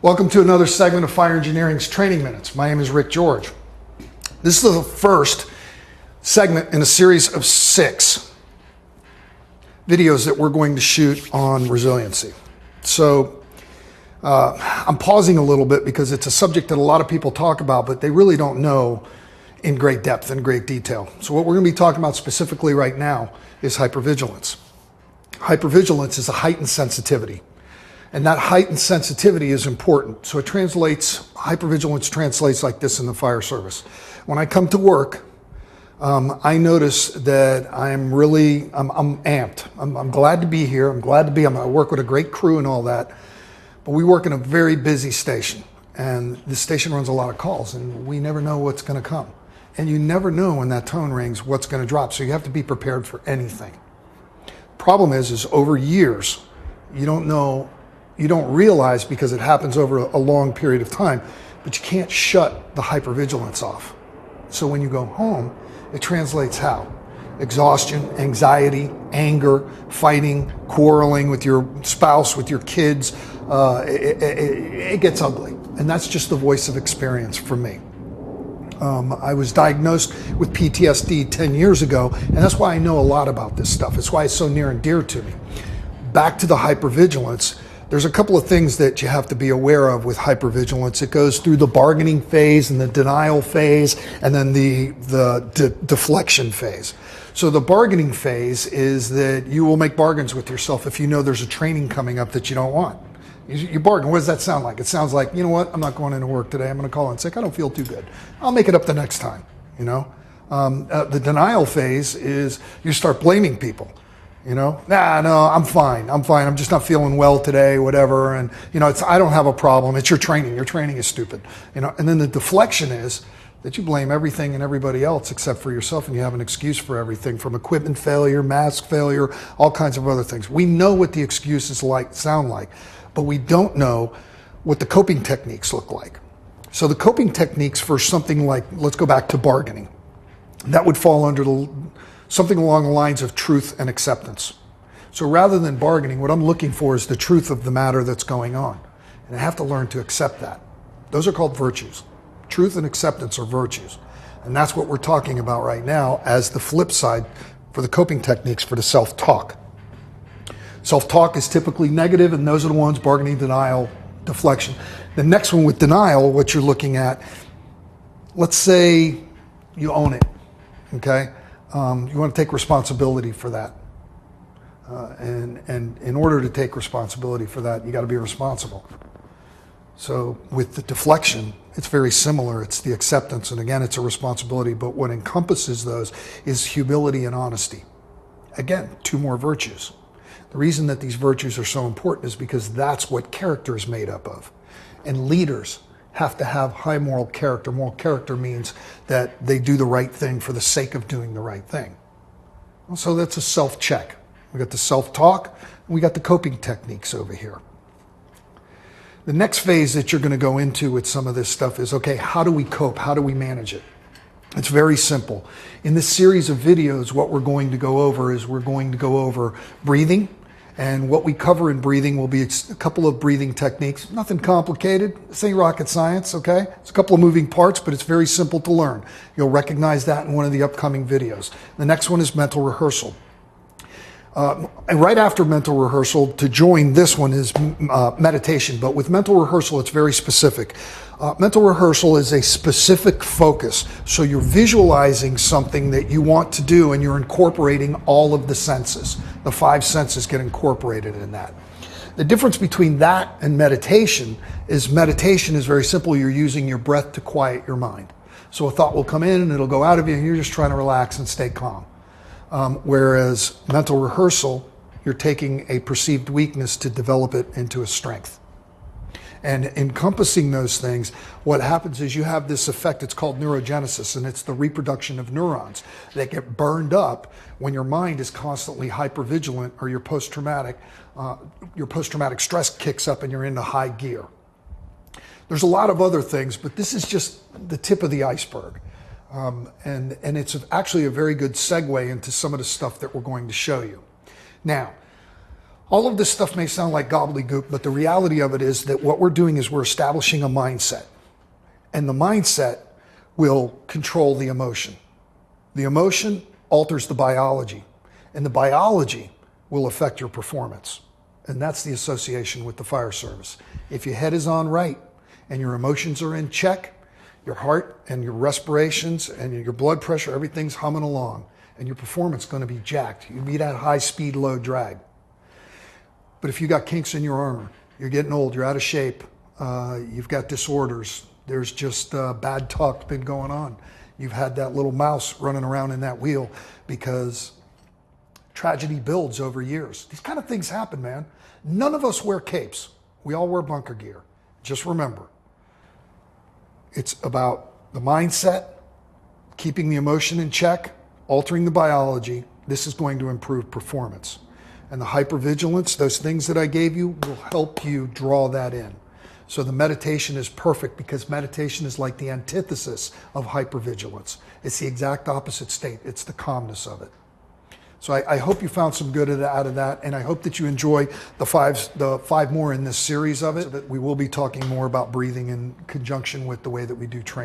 Welcome to another segment of Fire Engineering's Training Minutes. My name is Rick George. This is the first segment in a series of 6 videos that we're going to shoot on resiliency. So I'm pausing a little bit because it's a subject that a lot of people talk about, but they really don't know in great depth and great detail. So what we're going to be talking about specifically right now is hypervigilance. Hypervigilance is a heightened sensitivity. And that heightened sensitivity is important. So hypervigilance translates like this in the fire service. When I come to work, I notice that I'm amped. I'm glad to be here. I work with a great crew and all that. But we work in a very busy station. And the station runs a lot of calls, and we never know what's going to come. And you never know when that tone rings what's going to drop. So you have to be prepared for anything. Problem is over years, you don't realize because it happens over a long period of time, but you can't shut the hypervigilance off. So when you go home, it translates how? Exhaustion, anxiety, anger, fighting, quarreling with your spouse, with your kids. It gets ugly. And that's just the voice of experience for me. I was diagnosed with PTSD 10 years ago, and that's why I know a lot about this stuff. It's why it's so near and dear to me. Back to the hypervigilance. There's a couple of things that you have to be aware of with hypervigilance. It goes through the bargaining phase and the denial phase and then the deflection phase. So the bargaining phase is that you will make bargains with yourself if you know there's a training coming up that you don't want. You bargain. What does that sound like? It sounds like, you know what, I'm not going into work today. I'm going to call in sick. I don't feel too good. I'll make it up the next time, you know. The denial phase is you start blaming people. You know, no, I'm fine. I'm just not feeling well today, whatever. And, you know, I don't have a problem. It's your training. Your training is stupid. You know, and then the deflection is that you blame everything and everybody else except for yourself, and you have an excuse for everything from equipment failure, mask failure, all kinds of other things. We know what the excuses sound like, but we don't know what the coping techniques look like. So the coping techniques for something like, let's go back to bargaining. That would fall under something along the lines of truth and acceptance. So rather than bargaining, what I'm looking for is the truth of the matter that's going on. And I have to learn to accept that. Those are called virtues. Truth and acceptance are virtues. And that's what we're talking about right now as the flip side for the coping techniques for the self-talk. Self-talk is typically negative, and those are the ones: bargaining, denial, deflection. The next one with denial, what you're looking at, let's say you own it, okay? You want to take responsibility for that. And in order to take responsibility for that, you got to be responsible. So with the deflection, it's very similar. It's the acceptance, and again, it's a responsibility, but what encompasses those is humility and honesty. Again, 2 more virtues. The reason that these virtues are so important is because that's what character is made up of. And leaders have to have high moral character. Moral character means that they do the right thing for the sake of doing the right thing. So that's a self-check. We got the self-talk, and we got the coping techniques over here. The next phase that you're going to go into with some of this stuff is, okay, how do we cope? How do we manage it? It's very simple. In this series of videos, what we're going to go over breathing. And what we cover in breathing will be a couple of breathing techniques. Nothing complicated. This ain't rocket science, okay? It's a couple of moving parts, but it's very simple to learn. You'll recognize that in one of the upcoming videos. The next one is mental rehearsal. And right after mental rehearsal, to join this one is meditation. But with mental rehearsal, it's very specific. Mental rehearsal is a specific focus. So you're visualizing something that you want to do, and you're incorporating all of the senses. The 5 senses get incorporated in that. The difference between that and meditation is very simple. You're using your breath to quiet your mind. So a thought will come in and it'll go out of you, and you're just trying to relax and stay calm. Whereas mental rehearsal, you're taking a perceived weakness to develop it into a strength. And encompassing those things, what happens is you have this effect, it's called neurogenesis, and it's the reproduction of neurons that get burned up when your mind is constantly hypervigilant, or your post-traumatic stress kicks up and you're into high gear. There's a lot of other things, but this is just the tip of the iceberg. And it's actually a very good segue into some of the stuff that we're going to show you. Now, All of this stuff may sound like gobbledygook, but the reality of it is that what we're doing is we're establishing a mindset. And the mindset will control the emotion. The emotion alters the biology, and the biology will affect your performance. And that's the association with the fire service. If your head is on right and your emotions are in check, your heart and your respirations and your blood pressure, everything's humming along, and your performance is going to be jacked. You'll be that high speed, low drag. But if you got kinks in your armor, you're getting old, you're out of shape, you've got disorders, there's just bad talk been going on. You've had that little mouse running around in that wheel because tragedy builds over years. These kind of things happen, man. None of us wear capes. We all wear bunker gear. Just remember, it's about the mindset, keeping the emotion in check, altering the biology. This is going to improve performance. And the hypervigilance, those things that I gave you, will help you draw that in. So the meditation is perfect because meditation is like the antithesis of hypervigilance. It's the exact opposite state. It's the calmness of it. So I hope you found some good out of that, and I hope that you enjoy the five more in this series of it. That we will be talking more about breathing in conjunction with the way that we do training.